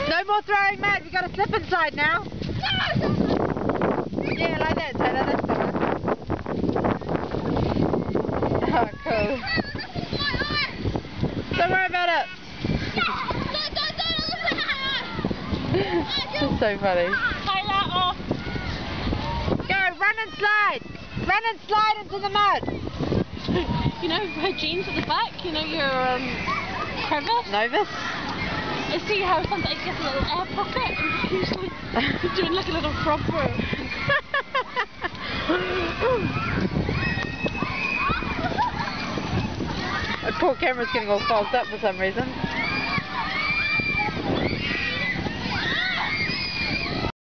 No more throwing, Matt. We've got to slip inside now. Yeah, like that, Taylor. That's better. Oh, cool. Don't worry about it. It's so funny. Taylor, off. Go, run and slide. Run and slide into the mud. You know her jeans at the back? You know your crevice? Novus? I see how sometimes it gets a little air pocket and she's like doing like a little frog through. My poor camera's getting all fogged up for some reason.